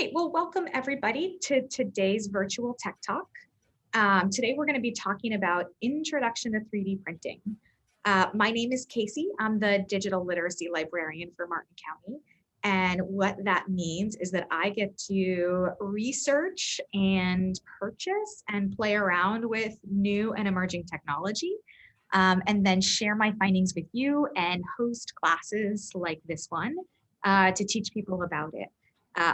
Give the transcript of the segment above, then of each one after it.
right, well, welcome everybody to today's virtual Tech Talk. Today we're going to be talking about Introduction to 3D Printing. My name is Casey. I'm the Digital Literacy Librarian for Martin County. And what that means is that I get to research and purchase and play around with new and emerging technology, and then share my findings with you and host classes like this one to teach people about it.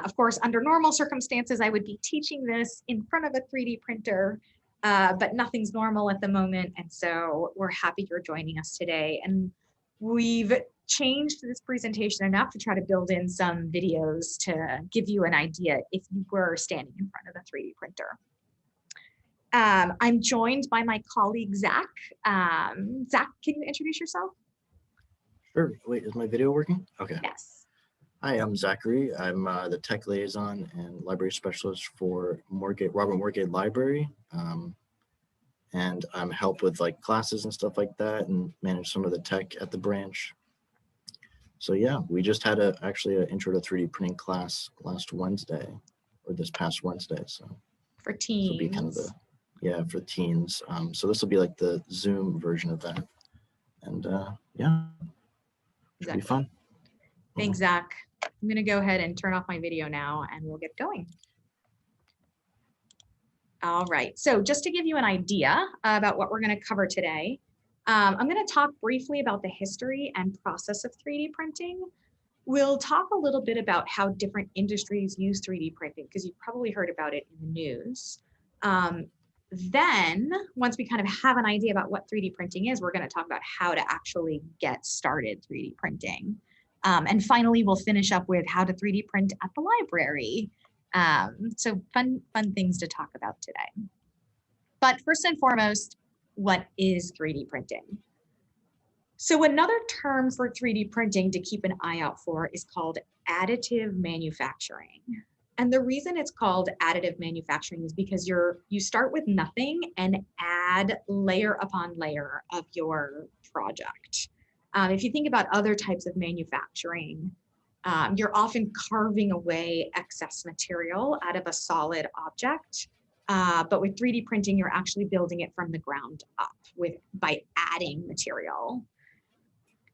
Of course, under normal circumstances, I would be teaching this in front of a 3D printer, but nothing's normal at the moment. And so we're happy you're joining us today. And we've changed this presentation enough to try to build in some videos to give you an idea if you were standing in front of a 3D printer. I'm joined by my colleague, Zach. Zach, can you introduce yourself? Sure. Wait, is my video working? Okay. Yes. Hi, I'm Zachary. I'm the tech liaison and library specialist for Robert Morgate Library. And I'm help with like classes and stuff like that and manage some of the tech at the branch. So yeah, we just had actually an intro to 3D printing class last Wednesday or this past Wednesday. So for teens. This will be kind of for teens. So this will be like the Zoom version of that. And yeah, it'll be fun. Thanks, Zach. I'm going to go ahead and turn off my video now and we'll get going. All right, so just to give you an idea about what we're going to cover today, I'm going to talk briefly about the history and process of 3D printing. We'll talk a little bit about how different industries use 3D printing, because you've probably heard about it in the news. Then, once we kind of have an idea about what 3D printing is, we're going to talk about how to actually get started 3D printing. And finally, we'll finish up with how to 3D print at the library. So fun things to talk about today. But first and foremost, what is 3D printing? So another term for 3D printing to keep an eye out for is called additive manufacturing. And the reason it's called additive manufacturing is because you start with nothing and add layer upon layer of your project. If you think about other types of manufacturing, you're often carving away excess material out of a solid object. But with 3D printing, you're actually building it from the ground up by adding material.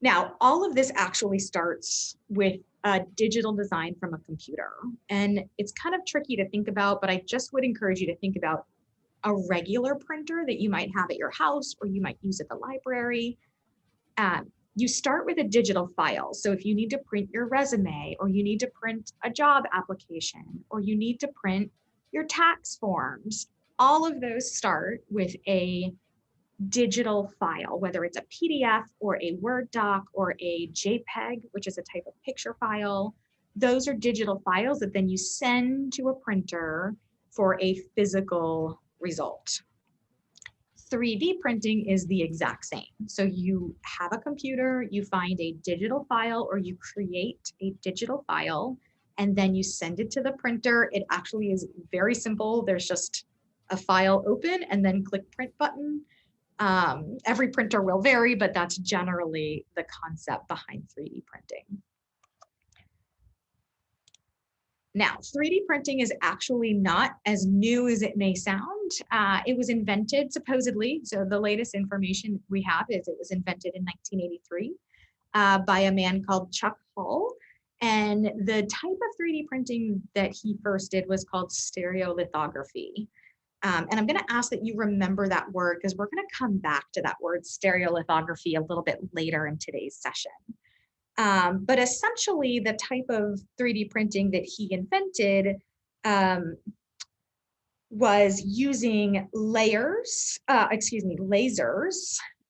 Now, all of this actually starts with a digital design from a computer. And it's kind of tricky to think about, but I just would encourage you to think about a regular printer that you might have at your house or you might use at the library. You start with a digital file. So if you need to print your resume, or you need to print a job application, or you need to print your tax forms, all of those start with a digital file, whether it's a PDF or a Word doc or a JPEG, which is a type of picture file. Those are digital files that then you send to a printer for a physical result. 3D printing is the exact same. So you have a computer, you find a digital file, or you create a digital file, and then you send it to the printer. It actually is very simple. There's just a file open and then click print button. Every printer will vary, but that's generally the concept behind 3D printing. Now, 3D printing is actually not as new as it may sound. It was invented supposedly, so the latest information we have is it was invented in 1983 by a man called Chuck Hull. And the type of 3D printing that he first did was called stereolithography. And I'm going to ask that you remember that word, because we're going to come back to that word stereolithography a little bit later in today's session. But essentially, the type of 3D printing that he invented was using lasers,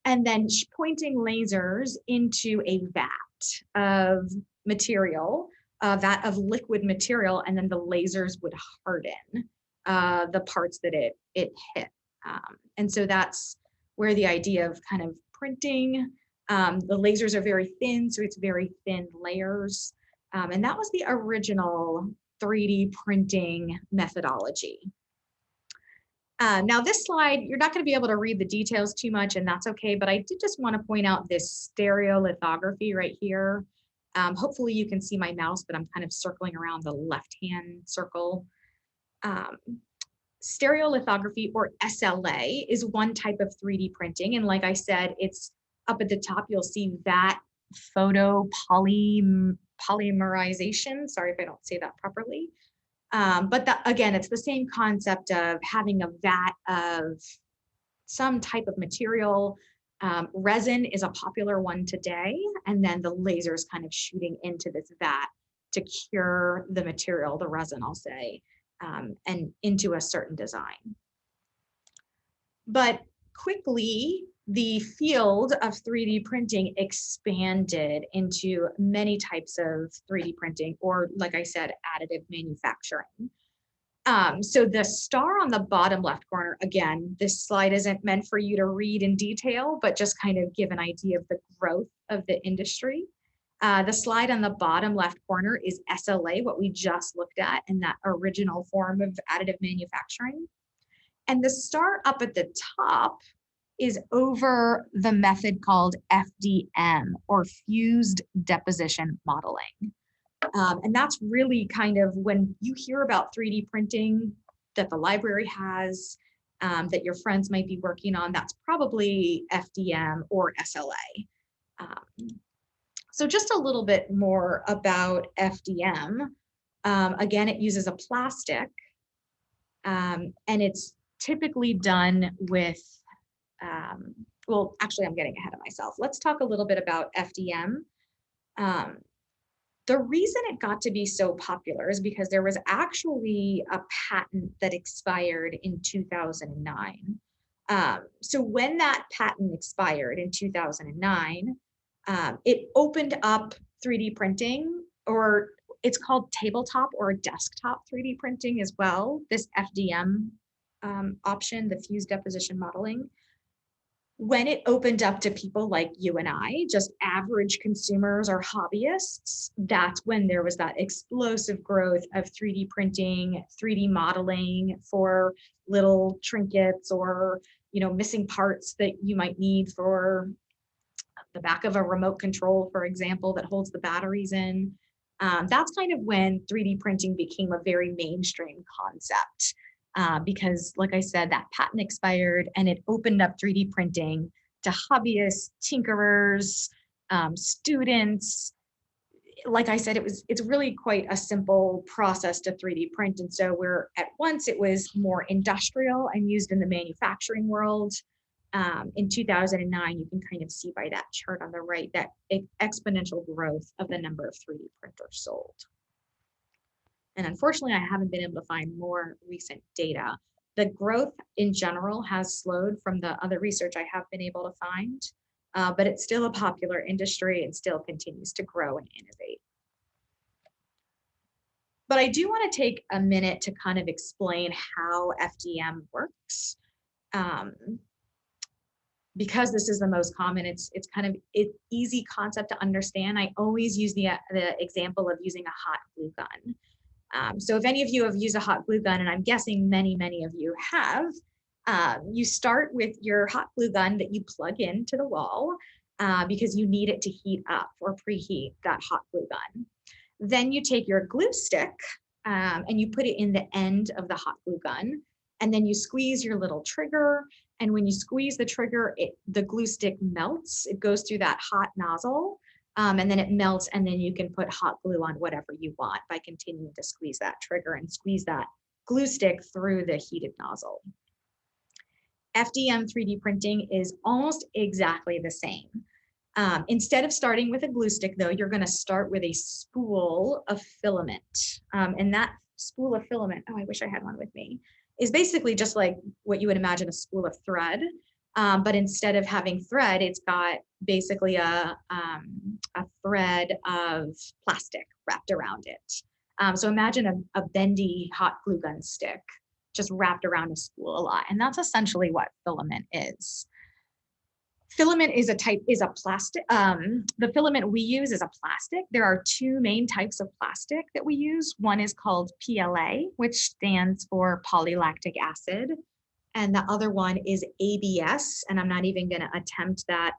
and then pointing lasers into a vat of material, vat of liquid material, and then the lasers would harden the parts that it hit. And so that's where the idea of kind of printing. The lasers are very thin, so it's very thin layers. And that was the original 3D printing methodology. Now this slide, you're not going to be able to read the details too much, and that's okay, but I did just want to point out this stereolithography right here. Hopefully you can see my mouse, but I'm kind of circling around the left-hand circle. Stereolithography, or SLA, is one type of 3D printing. And like I said, it's up at the top, you'll see vat polymerization. Sorry if I don't say that properly. But again, it's the same concept of having a vat of some type of material. Resin is a popular one today, and then the laser is kind of shooting into this vat to cure the material, the resin, I'll say, and into a certain design. But quickly, the field of 3D printing expanded into many types of 3D printing, or like I said, additive manufacturing. So the star on the bottom left corner, again, this slide isn't meant for you to read in detail, but just kind of give an idea of the growth of the industry. The slide on the bottom left corner is SLA, what we just looked at in that original form of additive manufacturing. And the star up at the top is over the method called FDM, or fused deposition modeling. And that's really kind of when you hear about 3D printing that the library has, that your friends might be working on, that's probably FDM or SLA. So just a little bit more about FDM. Again, it uses a plastic, and it's typically done with, well, actually, I'm getting ahead of myself. Let's talk a little bit about FDM. The reason it got to be so popular is because there was actually a patent that expired in 2009. So when that patent expired in 2009, it opened up 3D printing, or it's called tabletop or desktop 3D printing as well, this FDM option, the fused deposition modeling. When it opened up to people like you and I, just average consumers or hobbyists, that's when there was that explosive growth of 3D printing, 3D modeling for little trinkets or, missing parts that you might need for the back of a remote control, for example, that holds the batteries in. That's kind of when 3D printing became a very mainstream concept. Because like I said, that patent expired and it opened up 3D printing to hobbyists, tinkerers, students. Like I said, it's really quite a simple process to 3D print. And so at once it was more industrial and used in the manufacturing world. In 2009, you can kind of see by that chart on the right, that exponential growth of the number of 3D printers sold. And unfortunately, I haven't been able to find more recent data. The growth in general has slowed from the other research I have been able to find, but it's still a popular industry and still continues to grow and innovate. But I do want to take a minute to kind of explain how FDM works. Because this is the most common, it's kind of an easy concept to understand. I always use the example of using a hot glue gun. So if any of you have used a hot glue gun, and I'm guessing many of you have, you start with your hot glue gun that you plug into the wall because you need it to heat up or preheat that hot glue gun. Then you take your glue stick and you put it in the end of the hot glue gun, and then you squeeze your little trigger. And when you squeeze the trigger, the glue stick melts. It goes through that hot nozzle. And then it melts, and then you can put hot glue on whatever you want by continuing to squeeze that trigger and squeeze that glue stick through the heated nozzle. FDM 3D printing is almost exactly the same. Instead of starting with a glue stick, though, you're going to start with a spool of filament. And that spool of filament, oh, I wish I had one with me, is basically just like what you would imagine a spool of thread. But instead of having thread, it's got basically a thread of plastic wrapped around it. So imagine a bendy hot glue gun stick just wrapped around a spool a lot. And that's essentially what filament is. Filament is a plastic. The filament we use is a plastic. There are two main types of plastic that we use. One is called PLA, which stands for polylactic acid. And the other one is ABS, and I'm not even going to attempt that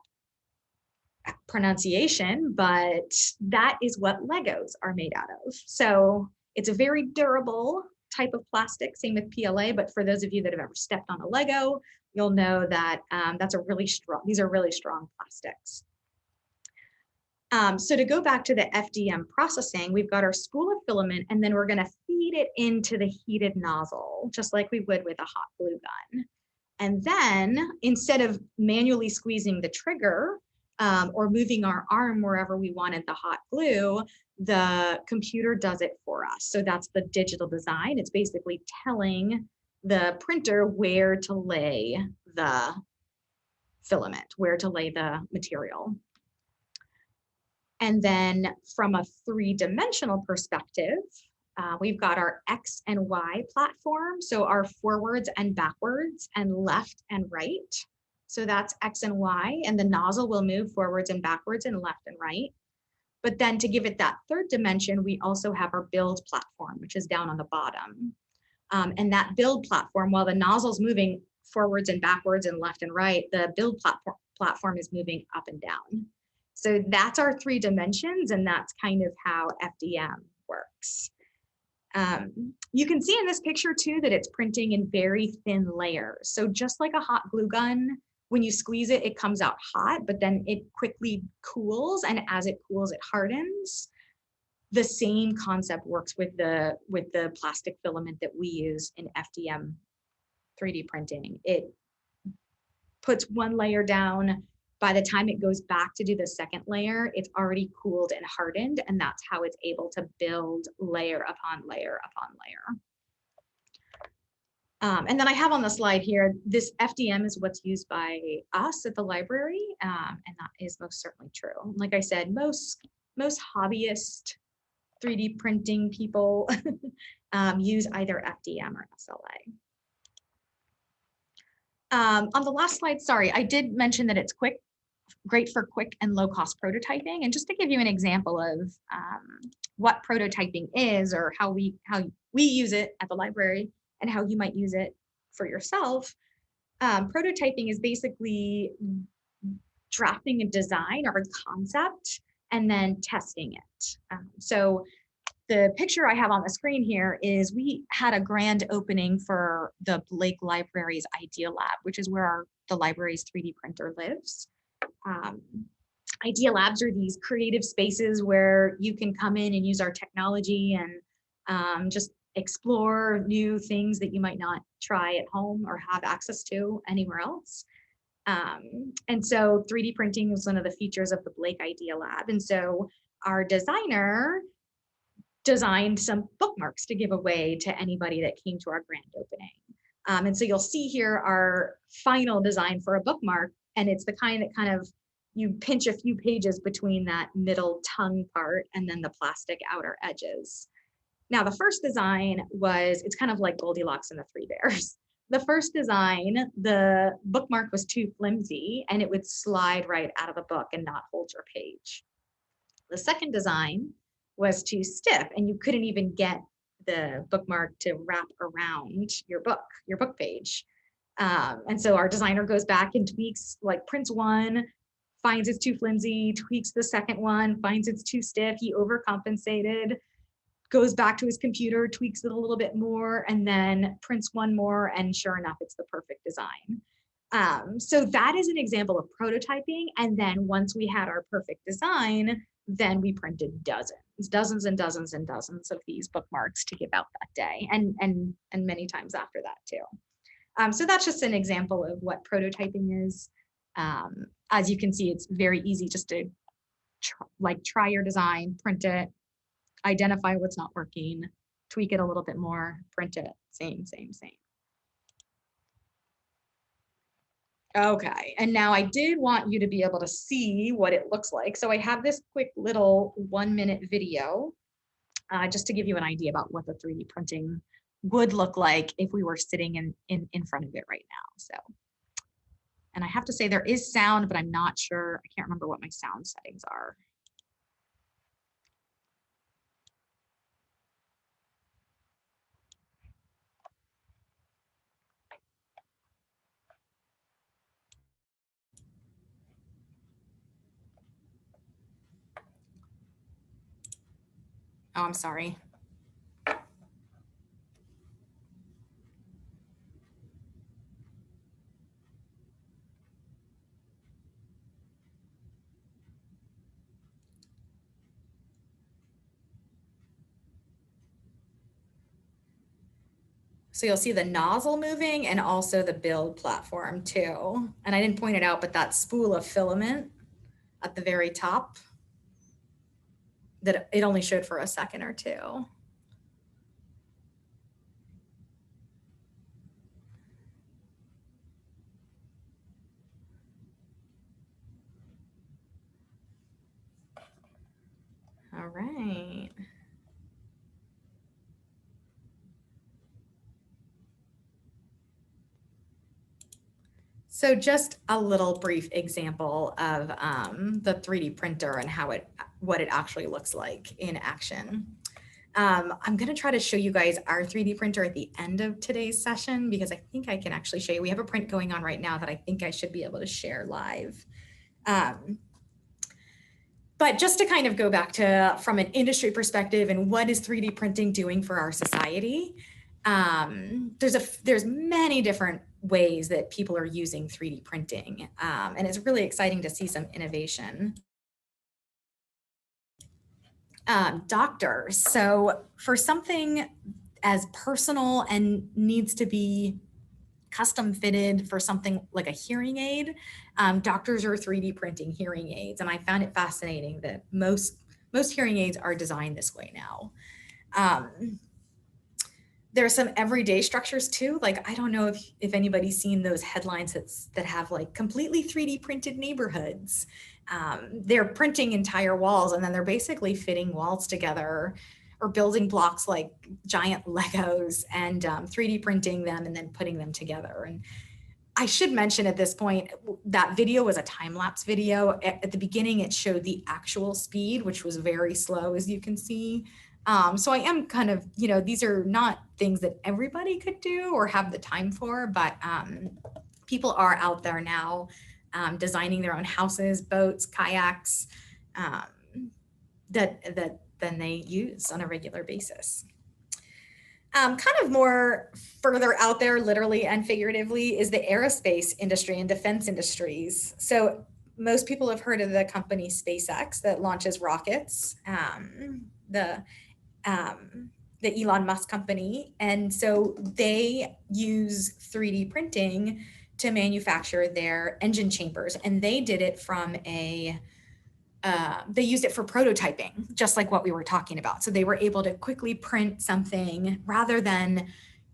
pronunciation, but that is what Legos are made out of. So it's a very durable type of plastic, same with PLA, but for those of you that have ever stepped on a Lego, you'll know that these are really strong plastics. So to go back to the FDM processing, we've got our spool of filament, and then we're going to feed it into the heated nozzle, just like we would with a hot glue gun. And then instead of manually squeezing the trigger or moving our arm wherever we wanted the hot glue, the computer does it for us. So that's the digital design. It's basically telling the printer where to lay the filament, where to lay the material. And then from a three-dimensional perspective, we've got our X and Y platform. So our forwards and backwards and left and right. So that's X and Y, and the nozzle will move forwards and backwards and left and right. But then to give it that third dimension, we also have our build platform, which is down on the bottom. And that build platform, while the nozzle's moving forwards and backwards and left and right, the build platform is moving up and down. So that's our three dimensions, and that's kind of how FDM works. You can see in this picture too that it's printing in very thin layers. So just like a hot glue gun, when you squeeze it, it comes out hot, but then it quickly cools, and as it cools, it hardens. The same concept works with the plastic filament that we use in FDM 3D printing. It puts one layer down. By the time it goes back to do the second layer, it's already cooled and hardened, and that's how it's able to build layer upon layer upon layer. And then I have on the slide here, this FDM is what's used by us at the library, and that is most certainly true. Like I said, most hobbyist 3D printing people use either FDM or SLA. On the last slide, sorry, I did mention that it's great for quick and low cost prototyping. And just to give you an example of what prototyping is, or how we use it at the library and how you might use it for yourself, prototyping is basically drafting a design or a concept and then testing it. So the picture I have on the screen here is we had a grand opening for the Blake Library's Idea Lab, which is where the library's 3D printer lives. Idea Labs are these creative spaces where you can come in and use our technology and just explore new things that you might not try at home or have access to anywhere else. And so 3D printing was one of the features of the Blake Idea Lab. And so our designer designed some bookmarks to give away to anybody that came to our grand opening. And so you'll see here our final design for a bookmark, and it's the kind that kind of, you pinch a few pages between that middle tongue part and then the plastic outer edges. Now the first design was, it's kind of like Goldilocks and the Three Bears. The first design, the bookmark was too flimsy and it would slide right out of the book and not hold your page. The second design was too stiff and you couldn't even get the bookmark to wrap around your book page. And so our designer goes back and tweaks, like prints one, finds it's too flimsy, tweaks the second one, finds it's too stiff, he overcompensated, goes back to his computer, tweaks it a little bit more, and then prints one more, and sure enough, it's the perfect design. So that is an example of prototyping. And then once we had our perfect design, then we printed dozens and dozens and dozens of these bookmarks to give out that day, and many times after that too. So that's just an example of what prototyping is. As you can see, it's very easy just to try your design, print it, identify what's not working, tweak it a little bit more, print it, same. Okay, and now I did want you to be able to see what it looks like. So I have this quick little 1-minute video just to give you an idea about what the 3D printing would look like if we were sitting in front of it right now. So, and I have to say there is sound, but I'm not sure, I can't remember what my sound settings are. Oh, I'm sorry. So you'll see the nozzle moving and also the build platform too. And I didn't point it out, but that spool of filament at the very top, that it only showed for a second or two. All right. So just a little brief example of the 3D printer and what it actually looks like in action. I'm going to try to show you guys our 3D printer at the end of today's session, because I think I can actually show you. We have a print going on right now that I think I should be able to share live. But just to kind of go back to from an industry perspective and what is 3D printing doing for our society, there's many different ways that people are using 3D printing, and it's really exciting to see some innovation. Doctors, so for something as personal and needs to be custom fitted for something like a hearing aid, doctors are 3D printing hearing aids, and I found it fascinating that most hearing aids are designed this way now. There are some everyday structures too. Like, I don't know if anybody's seen those headlines that have like completely 3D printed neighborhoods. They're printing entire walls, and then they're basically fitting walls together or building blocks like giant Legos and 3D printing them and then putting them together. And I should mention at this point, that video was a time-lapse video. At the beginning, it showed the actual speed, which was very slow, as you can see. So I am kind of, these are not things that everybody could do or have the time for, but people are out there now designing their own houses, boats, kayaks, that then they use on a regular basis. Kind of more further out there, literally and figuratively, is the aerospace industry and defense industries. So most people have heard of the company SpaceX that launches rockets, the Elon Musk company. And so they use 3D printing to manufacture their engine chambers. And they did it from they used it for prototyping, just like what we were talking about. So they were able to quickly print something rather than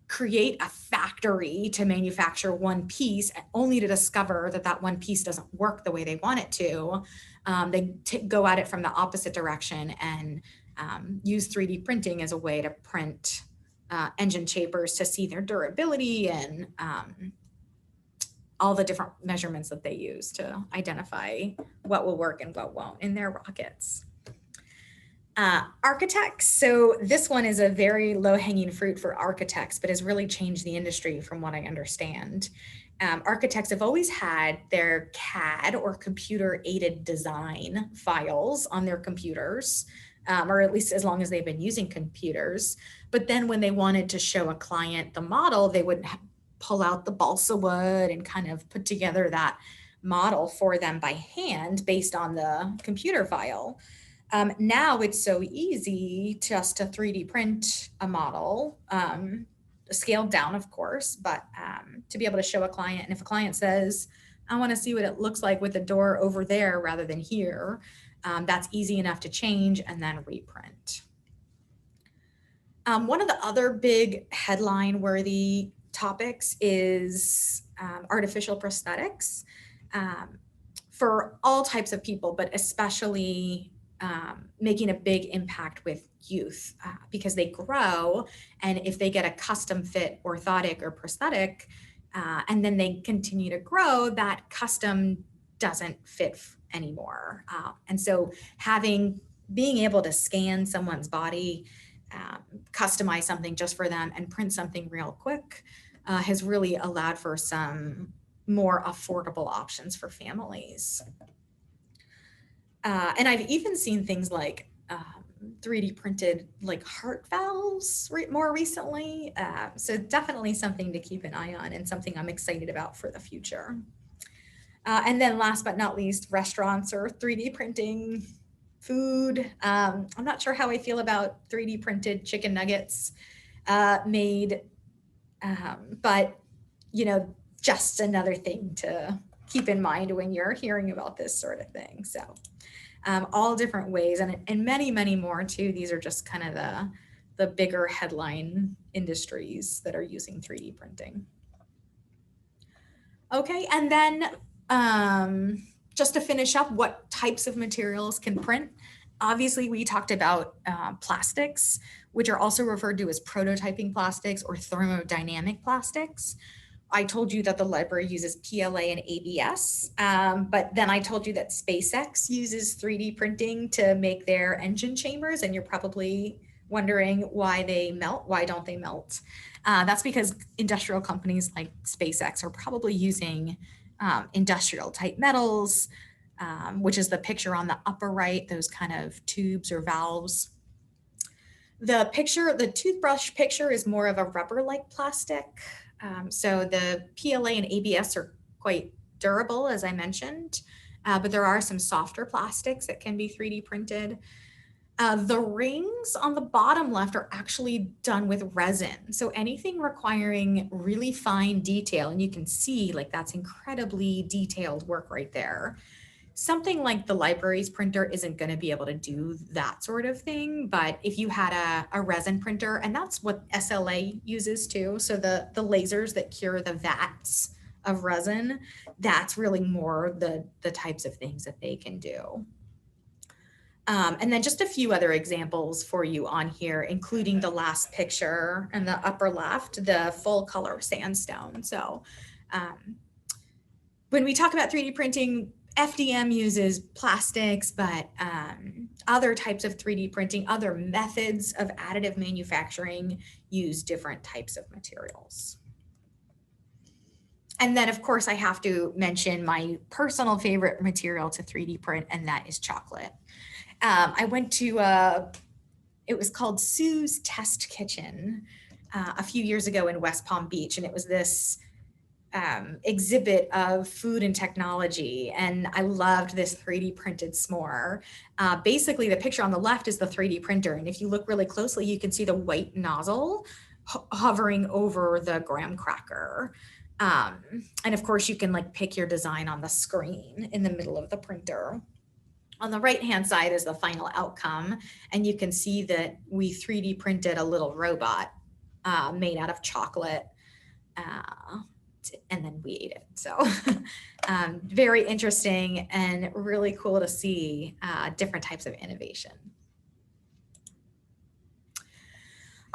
create a factory to manufacture one piece, only to discover that one piece doesn't work the way they want it to. They go at it from the opposite direction and use 3D printing as a way to print engine chambers to see their durability and all the different measurements that they use to identify what will work and what won't in their rockets. Architects, so this one is a very low-hanging fruit for architects, but has really changed the industry from what I understand. Architects have always had their CAD or computer-aided design files on their computers, or at least as long as they've been using computers. But then when they wanted to show a client the model, they would pull out the balsa wood and kind of put together that model for them by hand based on the computer file. Now it's so easy just to 3D print a model, scaled down, of course, but to be able to show a client. And if a client says, I want to see what it looks like with the door over there rather than here, that's easy enough to change and then reprint. One of the other big headline-worthy topics is artificial prosthetics for all types of people, but especially making a big impact with youth because they grow, and if they get a custom fit orthotic or prosthetic and then they continue to grow, that custom doesn't fit anymore. And so being able to scan someone's body, customize something just for them and print something real quick has really allowed for some more affordable options for families. And I've even seen things like 3D printed like heart valves more recently. So definitely something to keep an eye on and something I'm excited about for the future. And then last but not least, restaurants are 3D printing food. I'm not sure how I feel about 3D printed chicken nuggets made, but you know, just another thing to keep in mind when you're hearing about this sort of thing. So all different ways and many, many more too. These are just kind of the bigger headline industries that are using 3D printing. Okay, and then just to finish up, what types of materials can print? Obviously, we talked about plastics, which are also referred to as prototyping plastics or thermodynamic plastics. I told you that the library uses PLA and ABS, but then I told you that SpaceX uses 3D printing to make their engine chambers, and you're probably wondering why they melt. Why don't they melt? That's because industrial companies like SpaceX are probably using industrial type metals, which is the picture on the upper right, those kind of tubes or valves. The toothbrush picture is more of a rubber-like plastic. So the PLA and ABS are quite durable, as I mentioned, but there are some softer plastics that can be 3D printed. The rings on the bottom left are actually done with resin. So anything requiring really fine detail, and you can see like that's incredibly detailed work right there. Something like the library's printer isn't going to be able to do that sort of thing, but if you had a resin printer, and that's what SLA uses too, so the lasers that cure the vats of resin, that's really more the types of things that they can do. And then just a few other examples for you on here, including the last picture in the upper left, the full color sandstone. So when we talk about 3D printing, FDM uses plastics, but other types of 3D printing, other methods of additive manufacturing use different types of materials. And then, of course, I have to mention my personal favorite material to 3D print, and that is chocolate. I went to, it was called Sue's Test Kitchen a few years ago in West Palm Beach, and it was this exhibit of food and technology, and I loved this 3D printed s'more. Basically, the picture on the left is the 3D printer, and if you look really closely, you can see the white nozzle hovering over the graham cracker. And of course, you can like pick your design on the screen in the middle of the printer. On the right-hand side is the final outcome, and you can see that we 3D printed a little robot made out of chocolate, and then we ate it. So very interesting and really cool to see different types of innovation.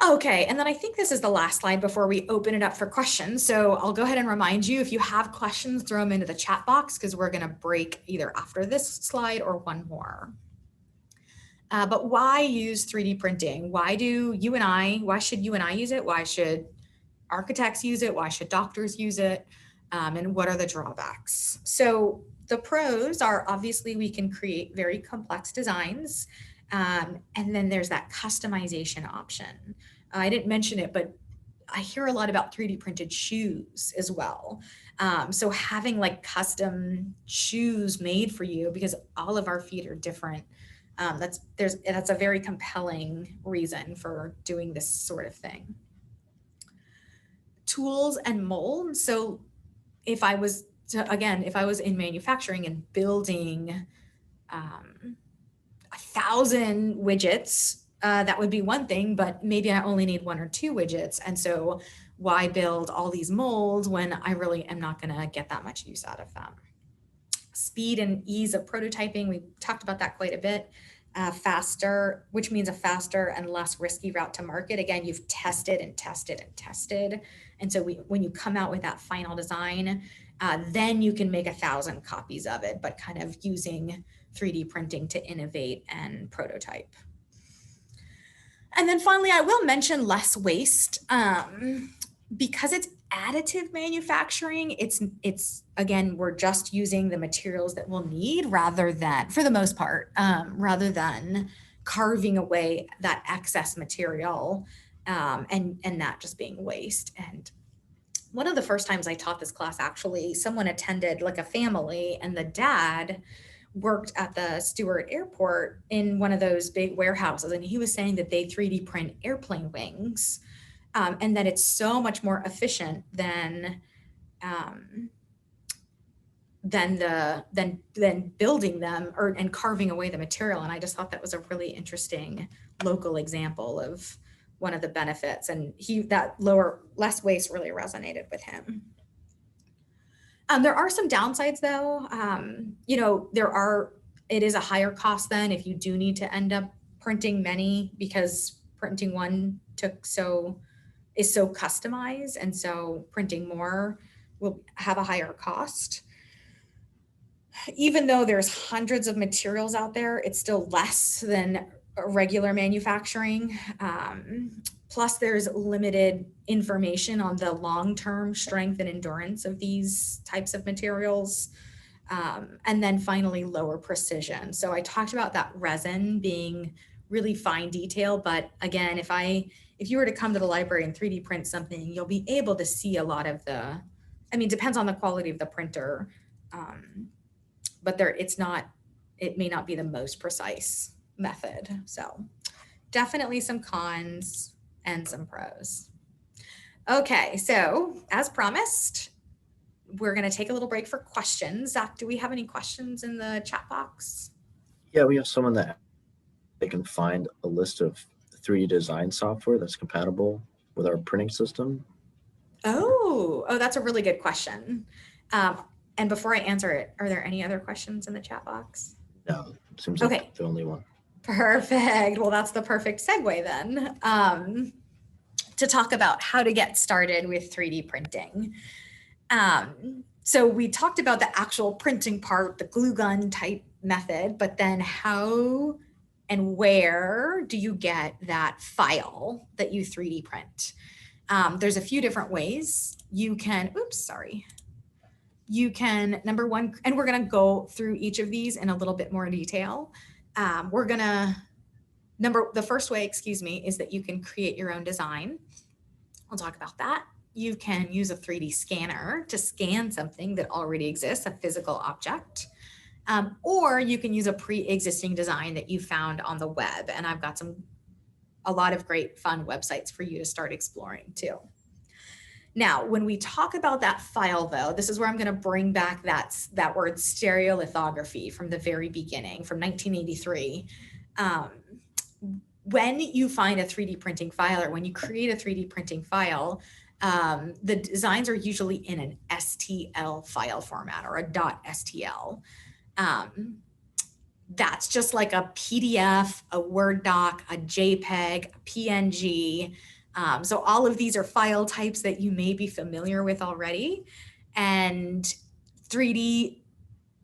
Okay, and then I think this is the last slide before we open it up for questions. So I'll go ahead and remind you, if you have questions, throw them into the chat box because we're going to break either after this slide or one more. But why use 3D printing? Why should you and I use it? Why should architects use it? Why should doctors use it? And what are the drawbacks? So the pros are obviously we can create very complex designs. And then there's that customization option. I didn't mention it, but I hear a lot about 3D printed shoes as well. So having like custom shoes made for you, because all of our feet are different. That's a very compelling reason for doing this sort of thing. Tools and molds. So if I was in manufacturing and building 1,000 widgets, that would be one thing, but maybe I only need 1 or 2 widgets. And so why build all these molds when I really am not going to get that much use out of them? Speed and ease of prototyping. We talked about that quite a bit. Faster, which means a faster and less risky route to market. Again, you've tested and tested and tested. And so when you come out with that final design, then you can make 1,000 copies of it, but kind of using 3D printing to innovate and prototype. And then finally, I will mention less waste. Because it's additive manufacturing, it's again, we're just using the materials that we'll need rather than, for the most part, rather than carving away that excess material and not just being waste. And one of the first times I taught this class, actually, someone attended, like a family, and the dad worked at the Stewart Airport in one of those big warehouses. And he was saying that they 3D print airplane wings, and that it's so much more efficient than building them and carving away the material. And I just thought that was a really interesting local example of one of the benefits. And less waste really resonated with him. There are some downsides though. It is a higher cost then if you do need to end up printing many, because printing one is so customized. And so printing more will have a higher cost. Even though there's hundreds of materials out there, it's still less than regular manufacturing. Plus, there's limited information on the long-term strength and endurance of these types of materials. And then finally, lower precision. So I talked about that resin being really fine detail, but again, if you were to come to the library and 3D print something, you'll be able to see a lot of depends on the quality of the printer. But it may not be the most precise method. So definitely some cons and some pros. Okay, so as promised, we're going to take a little break for questions. Zach, do we have any questions in the chat box? Yeah, we have someone that they can find a list of 3D design software that's compatible with our printing system. Oh, that's a really good question. And before I answer it, are there any other questions in the chat box? No, it seems like the only one. Perfect. Well, that's the perfect segue then to talk about how to get started with 3D printing. So we talked about the actual printing part, the glue gun type method, but then how and where do you get that file that you 3D print? There's a few different ways. You can, number one, and we're going to go through each of these in a little bit more detail. The first way, is that you can create your own design. I'll talk about that. You can use a 3D scanner to scan something that already exists, a physical object. Or you can use a pre-existing design that you found on the web. And I've got a lot of great fun websites for you to start exploring too. Now, when we talk about that file though, this is where I'm going to bring back that word stereolithography from the very beginning, from 1983. When you find a 3D printing file, or when you create a 3D printing file, the designs are usually in an STL file format, or a .stl. That's just like a PDF, a Word doc, a JPEG, a PNG. So all of these are file types that you may be familiar with already. And 3D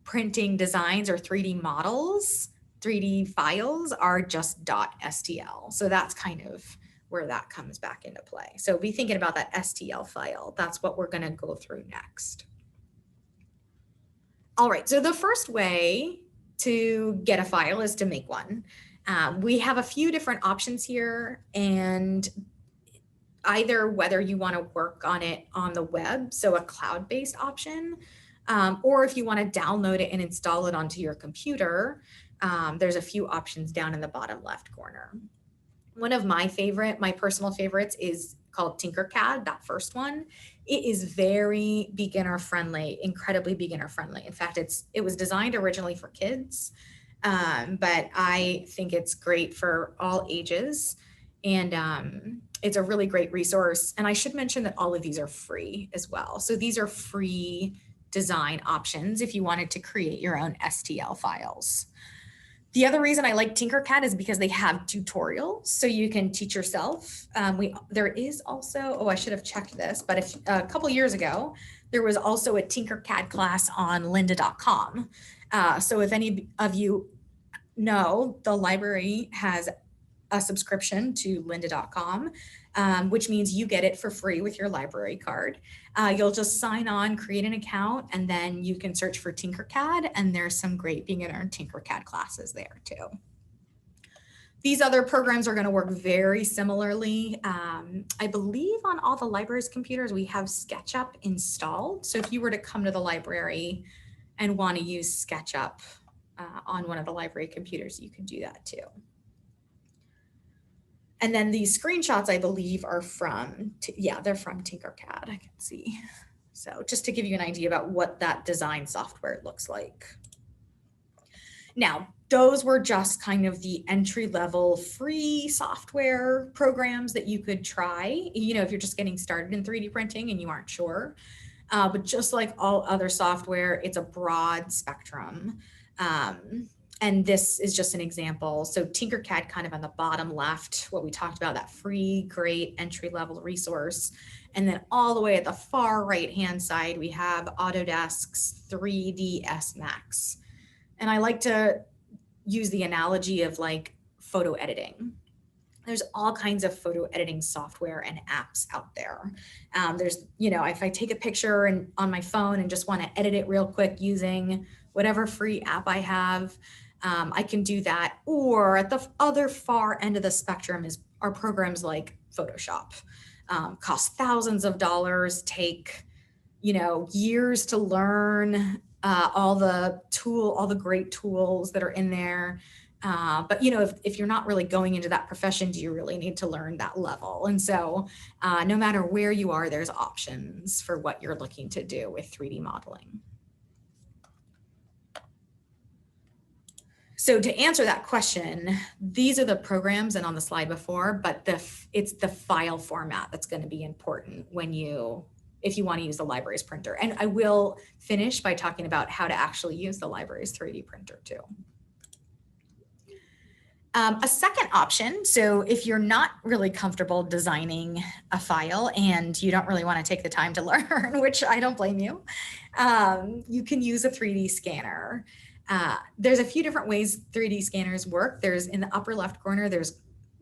printing designs or 3D models, 3D files are just .stl. So that's kind of where that comes back into play. So be thinking about that STL file. That's what we're going to go through next. All right, so the first way to get a file is to make one. We have a few different options here, and either whether you want to work on it on the web, so a cloud-based option, or if you want to download it and install it onto your computer, there's a few options down in the bottom left corner. One of my personal favorites is called Tinkercad, that first one. It is very beginner friendly, incredibly beginner friendly. In fact, it was designed originally for kids, but I think it's great for all ages. And it's a really great resource. And I should mention that all of these are free as well. So these are free design options if you wanted to create your own STL files. The other reason I like Tinkercad is because they have tutorials, so you can teach yourself. There is also, I should have checked this, but a couple years ago, there was also a Tinkercad class on lynda.com. So if any of you know, the library has a subscription to lynda.com, which means you get it for free with your library card. You'll just sign on, create an account, and then you can search for Tinkercad, and there's some great beginner Tinkercad classes there too. These other programs are going to work very similarly. I believe on all the library's computers, we have SketchUp installed. So if you were to come to the library and want to use SketchUp on one of the library computers, you can do that too. And then these screenshots, I believe, are from, they're from Tinkercad, I can see. So just to give you an idea about what that design software looks like. Now, those were just kind of the entry-level free software programs that you could try, you know, if you're just getting started in 3D printing and you aren't sure. But just like all other software, it's a broad spectrum. And this is just an example. So Tinkercad kind of on the bottom left, what we talked about, that free, great entry-level resource. And then all the way at the far right-hand side, we have Autodesk's 3ds Max. And I like to use the analogy of like photo editing. There's all kinds of photo editing software and apps out there. There's, you know, if I take a picture and on my phone and just want to edit it real quick using whatever free app I have, I can do that. Or at the other far end of the spectrum are programs like Photoshop. Cost thousands of dollars, take, you know, years to learn, all the great tools that are in there. But, you know, if you're not really going into that profession, do you really need to learn that level? And so no matter where you are, there's options for what you're looking to do with 3D modeling. So to answer that question, these are the programs and on the slide before, but it's the file format that's going to be important if you want to use the library's printer. And I will finish by talking about how to actually use the library's 3D printer too. A second option, so if you're not really comfortable designing a file and you don't really want to take the time to learn, which I don't blame you, you can use a 3D scanner. There's a few different ways 3D scanners work. There's in the upper left corner,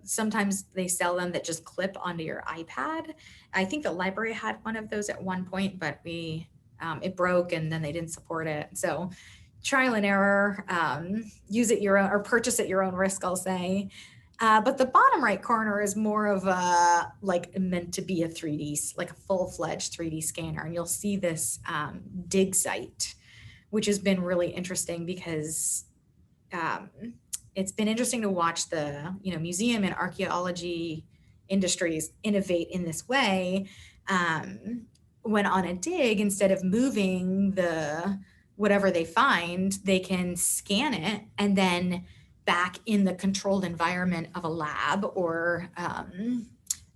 sometimes they sell them that just clip onto your iPad. I think the library had one of those at one point, but it broke and then they didn't support it. So trial and error, use it your own or purchase at your own risk, I'll say. But the bottom right corner is more of meant to be a 3D, like a full-fledged 3D scanner. And you'll see this dig site, which has been really interesting because it's been interesting to watch the museum and archaeology industries innovate in this way. When on a dig, instead of moving whatever they find, they can scan it and then back in the controlled environment of a lab or a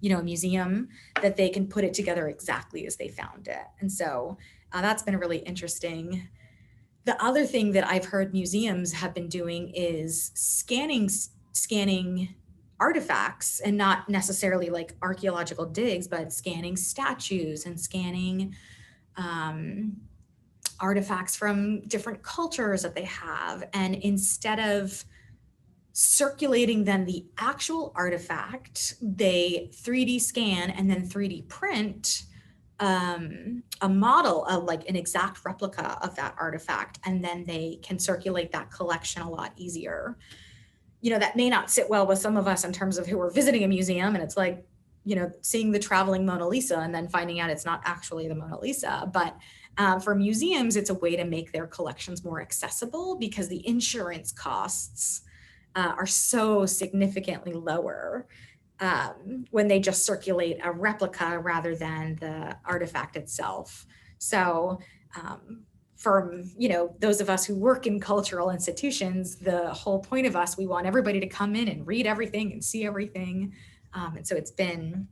museum, that they can put it together exactly as they found it. And so that's been really interesting. The other thing that I've heard museums have been doing is scanning artifacts, and not necessarily like archaeological digs, but scanning statues and scanning artifacts from different cultures that they have. And instead of circulating then the actual artifact, they 3D scan and then 3D print a model of like an exact replica of that artifact, and then they can circulate that collection a lot easier. That may not sit well with some of us in terms of who are visiting a museum, and it's like, seeing the traveling Mona Lisa and then finding out it's not actually the Mona Lisa. But for museums, it's a way to make their collections more accessible because the insurance costs are so significantly lower when they just circulate a replica rather than the artifact itself. So for those of us who work in cultural institutions, the whole point of us, we want everybody to come in and read everything and see everything. And so it's been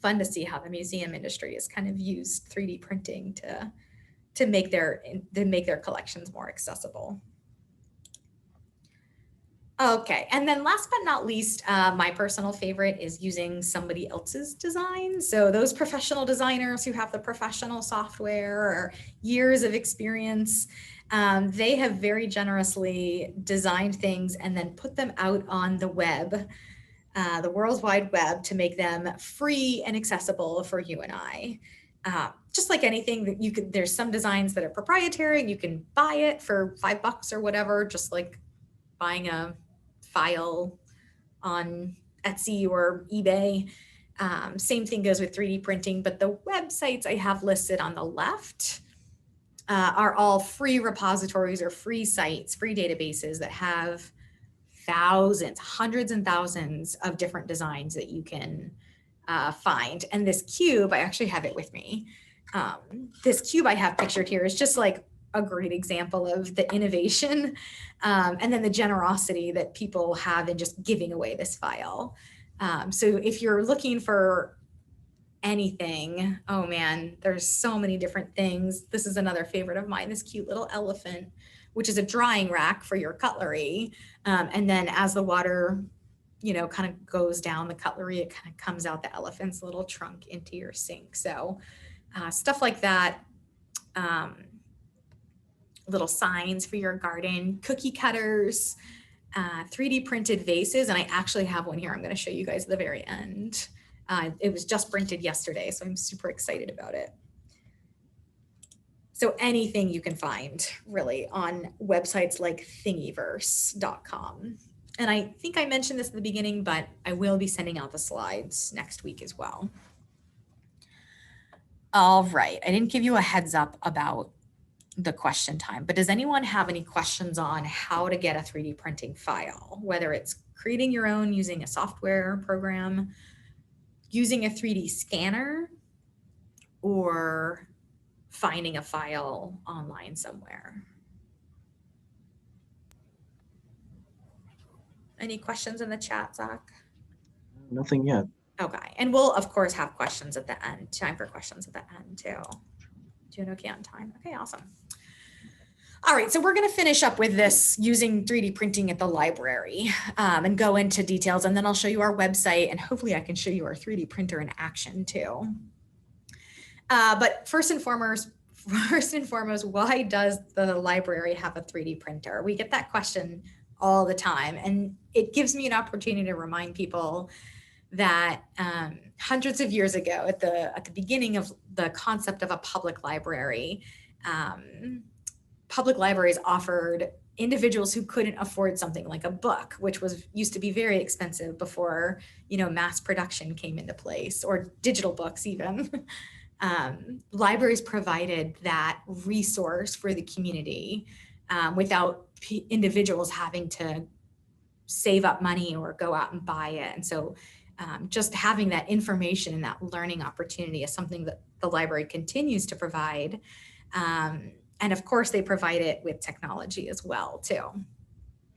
fun to see how the museum industry has kind of used 3D printing to make their collections more accessible. Okay, and then last but not least, my personal favorite is using somebody else's design. So those professional designers who have the professional software or years of experience, they have very generously designed things and then put them out on the web, the World Wide Web, to make them free and accessible for you and I. Just like anything that there's some designs that are proprietary and you can buy it for $5 or whatever, just like buying a file on Etsy or eBay. Same thing goes with 3D printing, but the websites I have listed on the left are all free repositories or free sites, free databases that have thousands, hundreds and thousands of different designs that you can find. And this cube, I actually have it with me. This cube I have pictured here is just like a great example of the innovation and then the generosity that people have in just giving away this file. So if you're looking for anything, oh man, there's so many different things. This is another favorite of mine, this cute little elephant, which is a drying rack for your cutlery. And then as the water, you know, kind of goes down the cutlery, it kind of comes out the elephant's little trunk into your sink. So stuff like that. Little signs for your garden, cookie cutters, 3D printed vases. And I actually have one here I'm going to show you guys at the very end. It was just printed yesterday, so I'm super excited about it. So anything you can find really on websites like thingiverse.com. And I think I mentioned this at the beginning, but I will be sending out the slides next week as well. All right, I didn't give you a heads up about the question time, but does anyone have any questions on how to get a 3D printing file, whether it's creating your own using a software program, using a 3D scanner, or finding a file online somewhere? Any questions in the chat, Zach? Nothing yet. Okay, and we'll of course have questions at the end, time for questions at the end too. Doing okay on time? Okay, awesome. All right, so we're going to finish up with this using 3D printing at the library and go into details, and then I'll show you our website, and hopefully I can show you our 3D printer in action too. But first and foremost, why does the library have a 3D printer? We get that question all the time, and it gives me an opportunity to remind people that hundreds of years ago, at the beginning of the concept of a public library, public libraries offered individuals who couldn't afford something like a book, which used to be very expensive before, you know, mass production came into place, or digital books even. Libraries provided that resource for the community without individuals having to save up money or go out and buy it. And so just having that information and that learning opportunity is something that the library continues to provide. And of course, they provide it with technology as well, too.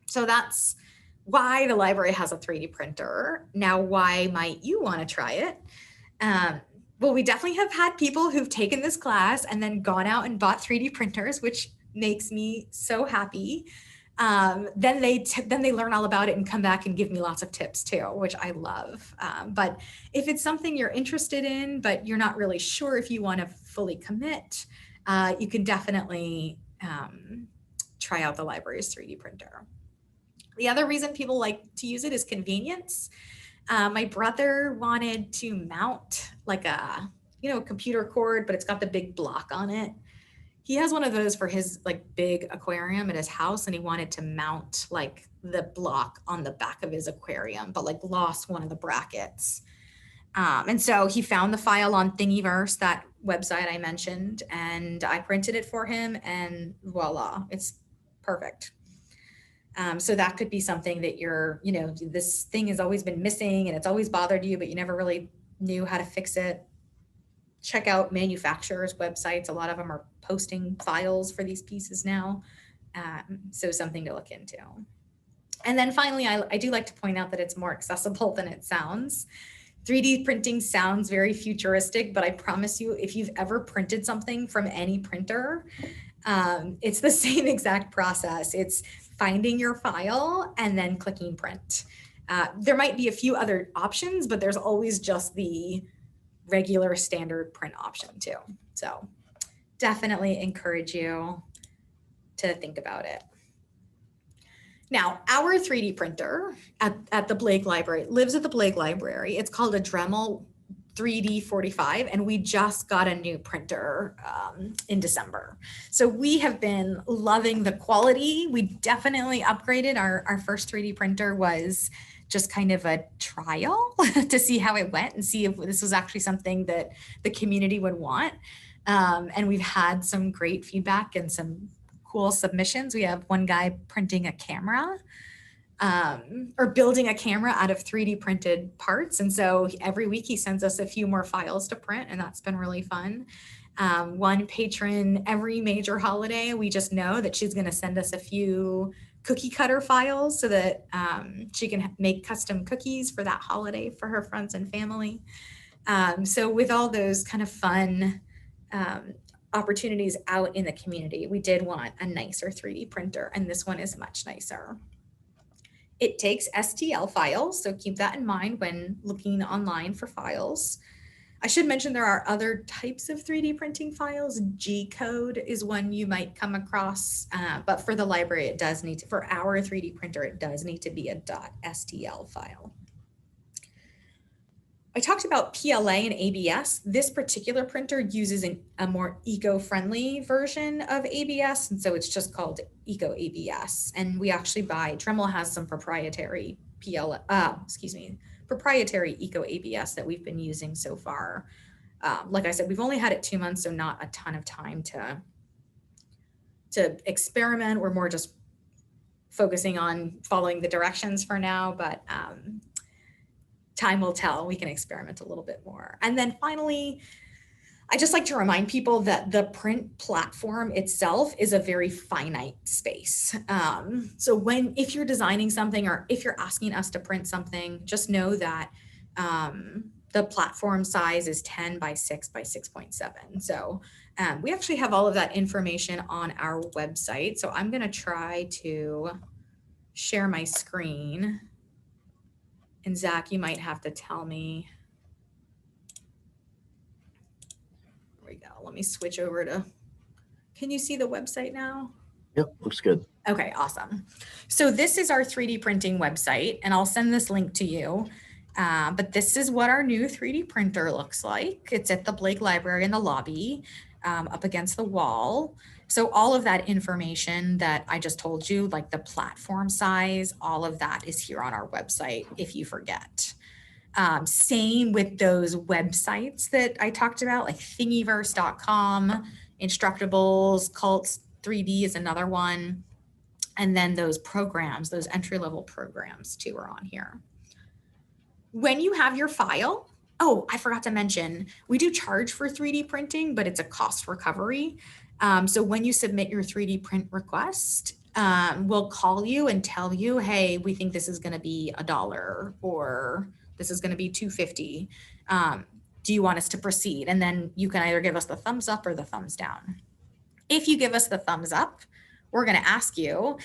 So that's why the library has a 3D printer. Now, why might you want to try it? Well, we definitely have had people who've taken this class and then gone out and bought 3D printers, which makes me so happy. Then they learn all about it and come back and give me lots of tips too, which I love. But if it's something you're interested in, but you're not really sure if you want to fully commit, you can definitely try out the library's 3D printer. The other reason people like to use it is convenience. My brother wanted to mount like a, computer cord, but it's got the big block on it. He has one of those for his like big aquarium at his house, and he wanted to mount like the block on the back of his aquarium, but like lost one of the brackets. And so he found the file on Thingiverse, that website I mentioned, and I printed it for him, and voila, it's perfect. So that could be something that this thing has always been missing and it's always bothered you, but you never really knew how to fix it. Check out manufacturers' websites. A lot of them are posting files for these pieces now. So something to look into. And then finally, I do like to point out that it's more accessible than it sounds. 3D printing sounds very futuristic, but I promise you, if you've ever printed something from any printer, it's the same exact process. It's finding your file and then clicking print. There might be a few other options, but there's always just the regular standard print option too. So definitely encourage you to think about it. Now, our 3D printer at the Blake Library lives at the Blake Library. It's called a Dremel 3D 45, and we just got a new printer in December. So we have been loving the quality. We definitely upgraded. Our first 3D printer was just kind of a trial to see how it went and see if this was actually something that the community would want. And we've had some great feedback and some cool submissions. We have one guy printing a camera, or building a camera out of 3D printed parts. And so every week he sends us a few more files to print, and that's been really fun. One patron, every major holiday, we just know that she's going to send us a few cookie cutter files so that she can make custom cookies for that holiday for her friends and family. So with all those kind of fun opportunities out in the community, we did want a nicer 3D printer, and this one is much nicer. It takes STL files, so keep that in mind when looking online for files. I should mention there are other types of 3D printing files. G-code is one you might come across, but for the library, it does need to, for our 3D printer, it does need to be a .stl file. I talked about PLA and ABS. This particular printer uses a more eco-friendly version of ABS, and so it's just called Eco ABS. And we actually Dremel has some proprietary proprietary Eco ABS that we've been using so far. Like I said, we've only had it 2 months, so not a ton of time to experiment. We're more just focusing on following the directions for now, but time will tell. We can experiment a little bit more. And then finally, I just like to remind people that the print platform itself is a very finite space. So if you're designing something or if you're asking us to print something, just know that the platform size is 10 by 6 by 6.7. So we actually have all of that information on our website. So I'm going to try to share my screen. And Zach, you might have to tell me. There we go. Let me switch over to, can you see the website now? Yep, looks good. Okay, awesome. So this is our 3D printing website, and I'll send this link to you. But this is what our new 3D printer looks like. It's at the Blake Library in the lobby, up against the wall. So all of that information that I just told you, like the platform size, all of that is here on our website if you forget. Same with those websites that I talked about, like thingiverse.com, Instructables, Cults 3D is another one. And then those programs, those entry-level programs too are on here. When you have your file, oh, I forgot to mention, we do charge for 3D printing, but it's a cost recovery. So when you submit your 3D print request, we'll call you and tell you, hey, we think this is going to be $1 or this is going to be $2.50. Do you want us to proceed? And then you can either give us the thumbs up or the thumbs down. If you give us the thumbs up, we're going to ask you,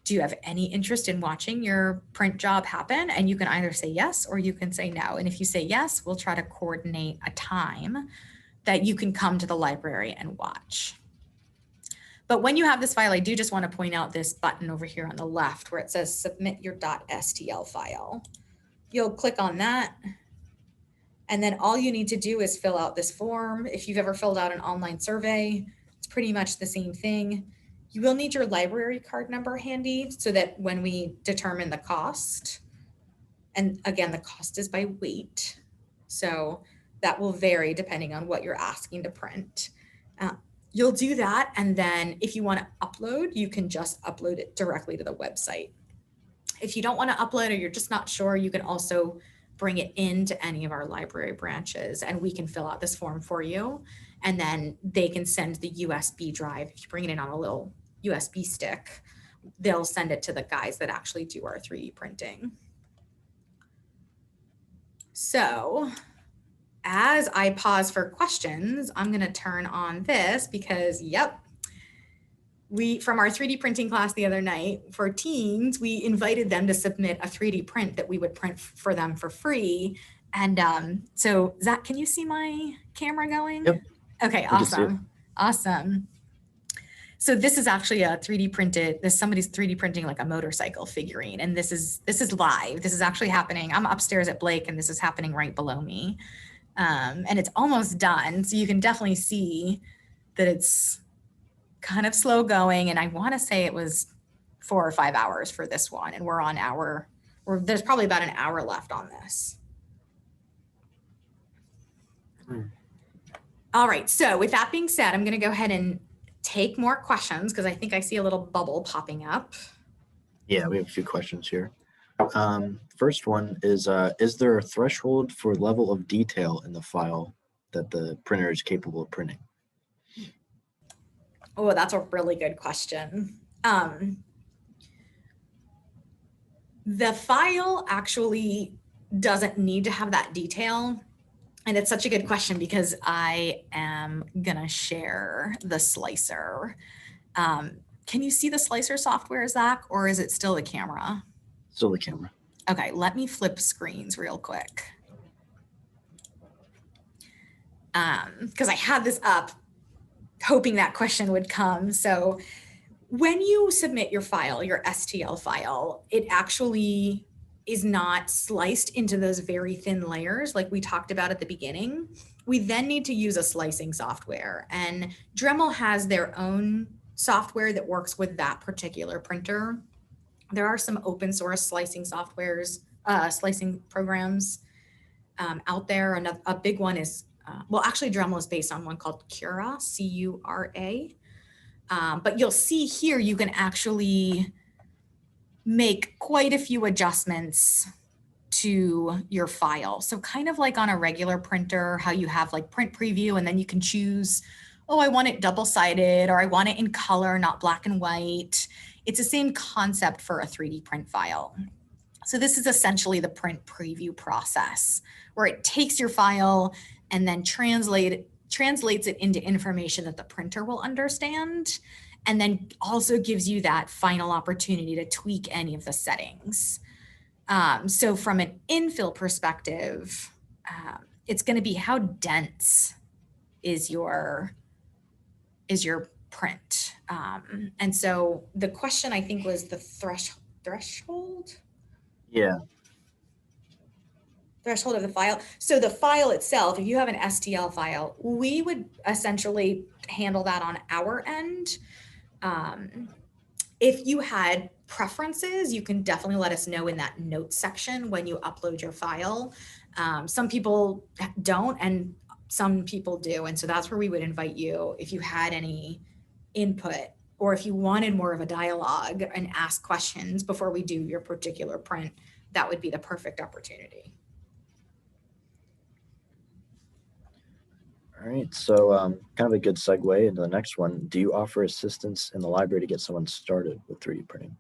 do you have any interest in watching your print job happen? And you can either say yes or you can say no. And if you say yes, we'll try to coordinate a time that you can come to the library and watch. But when you have this file, I do just want to point out this button over here on the left where it says submit your .stl file. You'll click on that. And then all you need to do is fill out this form. If you've ever filled out an online survey, it's pretty much the same thing. You will need your library card number handy so that when we determine the cost, and again, the cost is by weight. So that will vary depending on what you're asking to print. You'll do that. And then if you want to upload, you can just upload it directly to the website. If you don't want to upload or you're just not sure, you can also bring it into any of our library branches and we can fill out this form for you. And then they can send the USB drive. If you bring it in on a little USB stick, they'll send it to the guys that actually do our 3D printing. So as I pause for questions, I'm going to turn on this because, yep, from our 3D printing class the other night for teens, we invited them to submit a 3D print that we would print for them for free. And so Zach, can you see my camera going? Yep. Okay, awesome. Awesome. So this is actually a 3D printed, somebody's 3D printing like a motorcycle figurine. And this is live. This is actually happening. I'm upstairs at Blake and this is happening right below me. And it's almost done. So you can definitely see that it's kind of slow going. And I want to say it was 4 or 5 hours for this one. And we're on hour there's probably about an hour left on this. All right, so with that being said, I'm gonna go ahead and take more questions because I think I see a little bubble popping up. Yeah, we have a few questions here. First one is there a threshold for level of detail in the file that the printer is capable of printing? Oh, that's a really good question. The file actually doesn't need to have that detail. And it's such a good question because I am gonna share the slicer. Can you see the slicer software, Zach, or is it still the camera? Still the camera. Okay, let me flip screens real quick. Because I had this up hoping that question would come. So when you submit your file, your STL file, it actually is not sliced into those very thin layers like we talked about at the beginning. We then need to use a slicing software, and Dremel has their own software that works with that particular printer. There are some open source slicing softwares, slicing programs out there. And a big one is, well, actually Dremel is based on one called Cura, C-U-R-A. But you'll see here, you can actually make quite a few adjustments to your file. So kind of like on a regular printer, how you have like print preview, and then you can choose, oh, I want it double-sided, or I want it in color, not black and white. It's the same concept for a 3D print file. So this is essentially the print preview process, where it takes your file and then translates it into information that the printer will understand, and then also gives you that final opportunity to tweak any of the settings. So from an infill perspective, it's going to be how dense is your print. And so the question, I think, was the threshold? Yeah. Threshold of the file. So the file itself, if you have an STL file, we would essentially handle that on our end. If you had preferences, you can definitely let us know in that notes section when you upload your file. Some people don't, and some people do. And so that's where we would invite you, if you had any input, or if you wanted more of a dialogue and ask questions before we do your particular print, that would be the perfect opportunity. All right, so kind of a good segue into the next one. Do you offer assistance in the library to get someone started with 3D printing?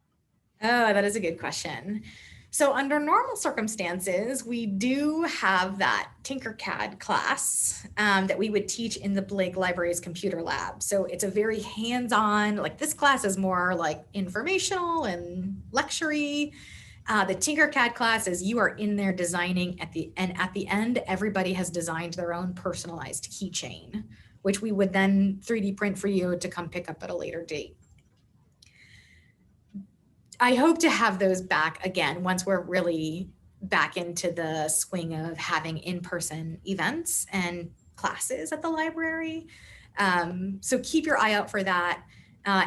Oh, that is a good question. So under normal circumstances, we do have that Tinkercad class that we would teach in the Blake Library's computer lab. So it's a very hands-on, like this class is more like informational and lecture-y. The Tinkercad class is you are in there designing at the end, everybody has designed their own personalized keychain, which we would then 3D print for you to come pick up at a later date. I hope to have those back again once we're really back into the swing of having in-person events and classes at the library. So keep your eye out for that.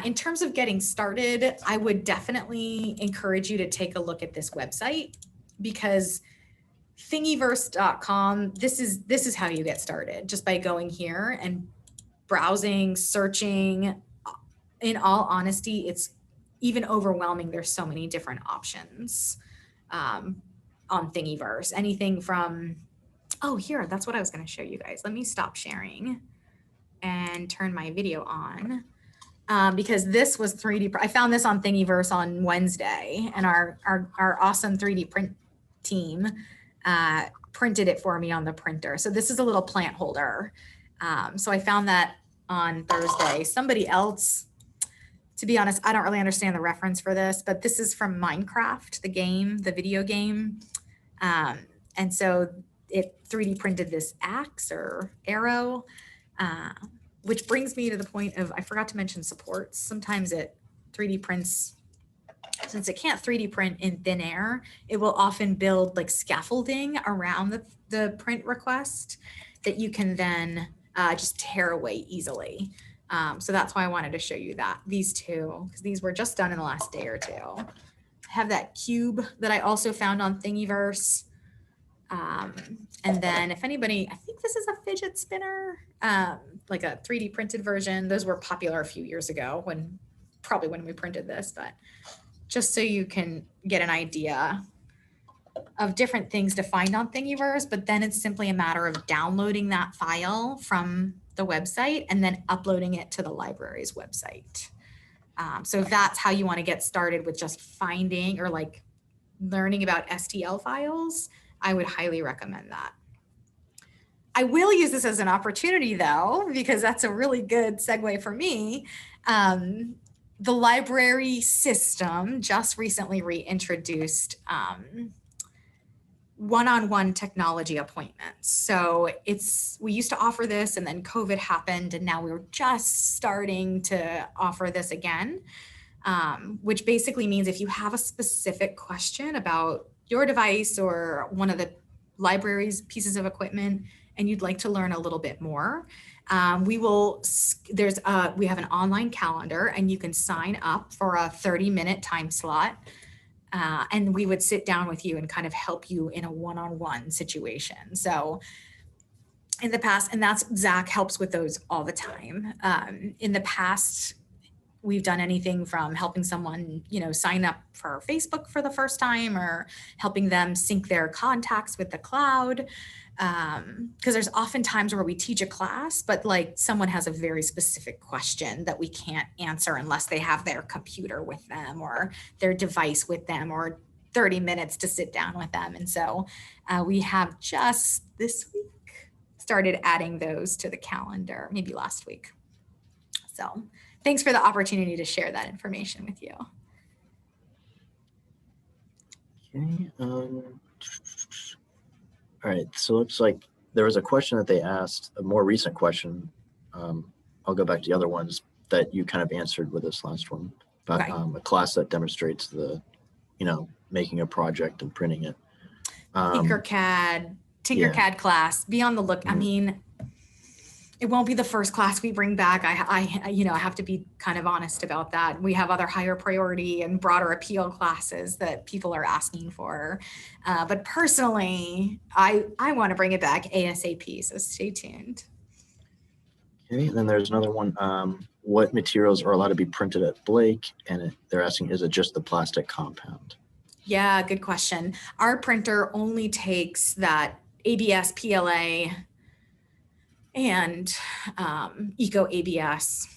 In terms of getting started, I would definitely encourage you to take a look at this website, because thingiverse.com, this is how you get started, just by going here and browsing, searching. In all honesty, it's even overwhelming. There's so many different options on Thingiverse. Anything from, oh, here, that's what I was going to show you guys. Let me stop sharing and turn my video on. Because this was 3D. I found this on Thingiverse on Wednesday, and our awesome 3D print team printed it for me on the printer. So this is a little plant holder. So I found that on Thursday. Somebody else, to be honest, I don't really understand the reference for this, but this is from Minecraft, the game, the video game. And so it 3D printed this axe or arrow, which brings me to the point of, I forgot to mention supports. Sometimes it 3D prints, since it can't 3D print in thin air, it will often build like scaffolding around the print request that you can then just tear away easily. So that's why I wanted to show you these two, because these were just done in the last day or two. have that cube that I also found on Thingiverse. And then if anybody, I think this is a fidget spinner, like a 3D printed version. Those were popular a few years ago probably when we printed this, but just so you can get an idea of different things to find on Thingiverse, but then it's simply a matter of downloading that file from the website and then uploading it to the library's website. So if that's how you want to get started with just finding or like learning about STL files, I would highly recommend that. I will use this as an opportunity though, because that's a really good segue for me. The library system just recently reintroduced one-on-one technology appointments. So we used to offer this and then COVID happened and now we're just starting to offer this again, which basically means if you have a specific question about your device or one of the library's pieces of equipment and you'd like to learn a little bit more, we have an online calendar and you can sign up for a 30-minute time slot. And we would sit down with you and kind of help you in a one-on-one situation. So in the past, and Zach helps with those all the time. In the past, we've done anything from helping someone, sign up for Facebook for the first time or helping them sync their contacts with the cloud. Because there's often times where we teach a class, but like someone has a very specific question that we can't answer unless they have their computer with them or their device with them or 30 minutes to sit down with them. And so we have just this week started adding those to the calendar, maybe last week. So thanks for the opportunity to share that information with you. Okay. All right, so it looks like there was a question that they asked, a more recent question. I'll go back to the other ones that you kind of answered with this last one about a class that demonstrates the, making a project and printing it. Tinkercad class, be on the look. Mm-hmm. I mean, it won't be the first class we bring back. I have to be kind of honest about that. We have other higher priority and broader appeal classes that people are asking for. But personally, I want to bring it back ASAP, so stay tuned. Okay, and then there's another one. What materials are allowed to be printed at Blake? And they're asking, is it just the plastic compound? Yeah, good question. Our printer only takes that ABS, PLA, and Eco ABS.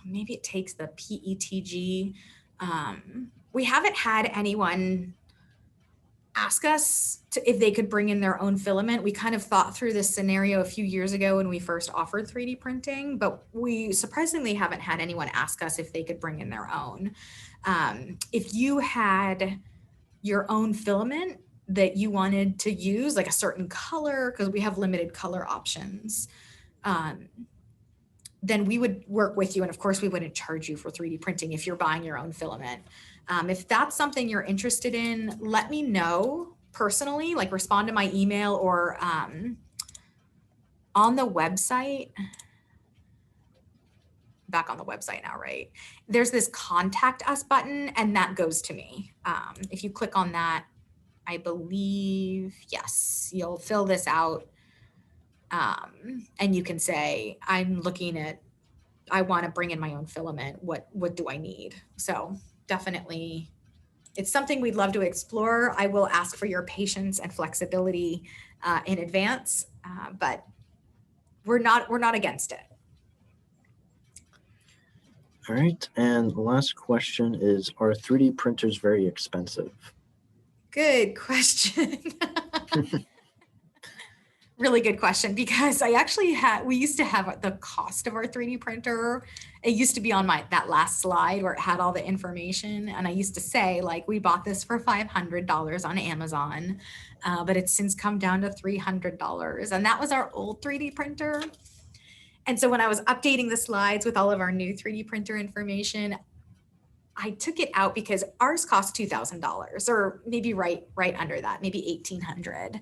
Maybe it takes the PETG. We haven't had anyone ask us if they could bring in their own filament. We kind of thought through this scenario a few years ago when we first offered 3D printing, but we surprisingly haven't had anyone ask us if they could bring in their own. If you had your own filament that you wanted to use, like a certain color, because we have limited color options, then we would work with you. And of course, we wouldn't charge you for 3D printing if you're buying your own filament. If that's something you're interested in, let me know personally, like respond to my email or on the website. Back on the website now, right? There's this contact us button and that goes to me. If you click on that, I believe, yes, you'll fill this out. And you can say, I want to bring in my own filament. What do I need? So definitely, it's something we'd love to explore. I will ask for your patience and flexibility in advance, but we're not against it. All right, and the last question is, are 3D printers very expensive? Good question. Really good question, because we used to have the cost of our 3D printer. It used to be on that last slide where it had all the information. And I used to say, like, we bought this for $500 on Amazon, but it's since come down to $300. And that was our old 3D printer. And so when I was updating the slides with all of our new 3D printer information, I took it out because ours cost $2,000 or maybe right under that, maybe $1,800.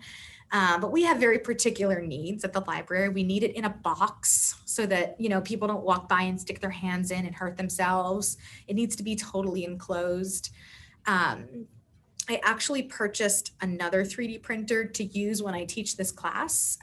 But we have very particular needs at the library. We need it in a box so that, people don't walk by and stick their hands in and hurt themselves. It needs to be totally enclosed. I actually purchased another 3D printer to use when I teach this class,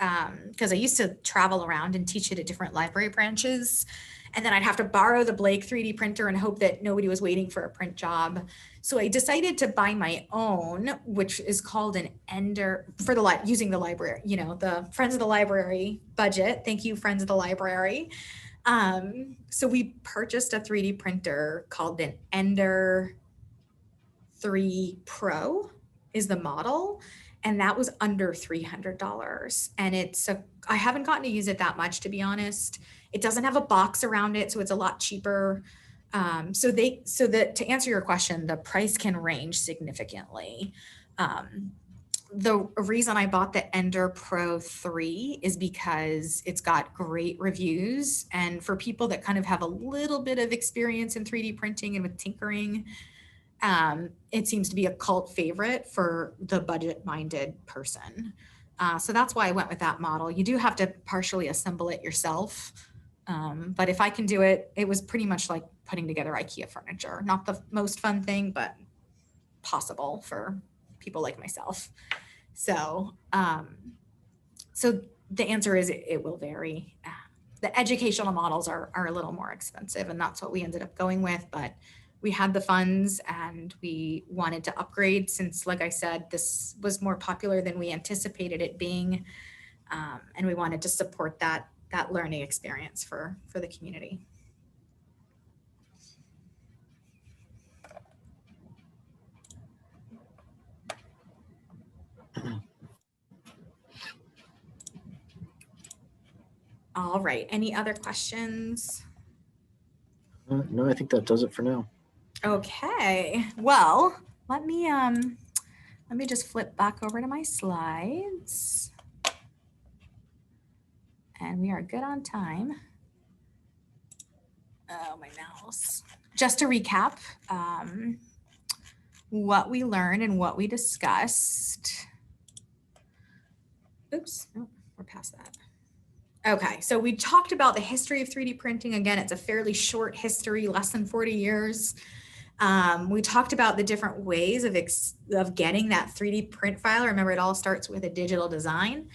because I used to travel around and teach it at different library branches. And then I'd have to borrow the Blake 3D printer and hope that nobody was waiting for a print job. So I decided to buy my own, which is called an Ender for the using the library, you know, the Friends of the Library budget. Thank you, Friends of the Library. So we purchased a 3D printer called an Ender 3 Pro is the model, and that was under $300. And I haven't gotten to use it that much, to be honest. It doesn't have a box around it, so it's a lot cheaper. To answer your question, the price can range significantly. The reason I bought the Ender Pro 3 is because it's got great reviews, and for people that kind of have a little bit of experience in 3D printing and with tinkering, it seems to be a cult favorite for the budget-minded person. So that's why I went with that model. You do have to partially assemble it yourself. But if I can do it, it was pretty much like putting together IKEA furniture. Not the most fun thing, but possible for people like myself. So, so the answer is it will vary. The educational models are a little more expensive, and that's what we ended up going with. But we had the funds and we wanted to upgrade since, like I said, this was more popular than we anticipated it being. And we wanted to support that learning experience for the community. All right, any other questions? No, I think that does it for now. Okay, well, let me just flip back over to my slides. And we are good on time. Oh, my mouse. Just to recap what we learned and what we discussed. Oops, no, we're past that. Okay, so we talked about the history of 3D printing. Again, it's a fairly short history, less than 40 years. We talked about the different ways of getting that 3D print file. Remember, it all starts with a digital design.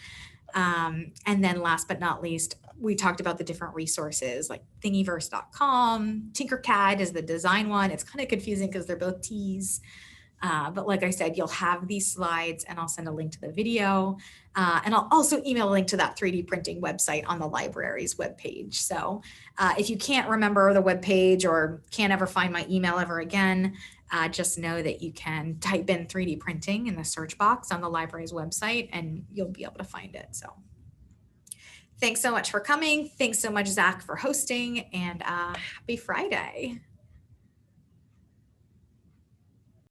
And then last but not least, we talked about the different resources like thingiverse.com. Tinkercad is the design one. It's kind of confusing because they're both T's. But like I said, you'll have these slides and I'll send a link to the video. And I'll also email a link to that 3D printing website on the library's webpage. So if you can't remember the webpage or can't ever find my email ever again, just know that you can type in 3D printing in the search box on the library's website and you'll be able to find it. So thanks so much for coming. Thanks so much, Zach, for hosting, and happy Friday.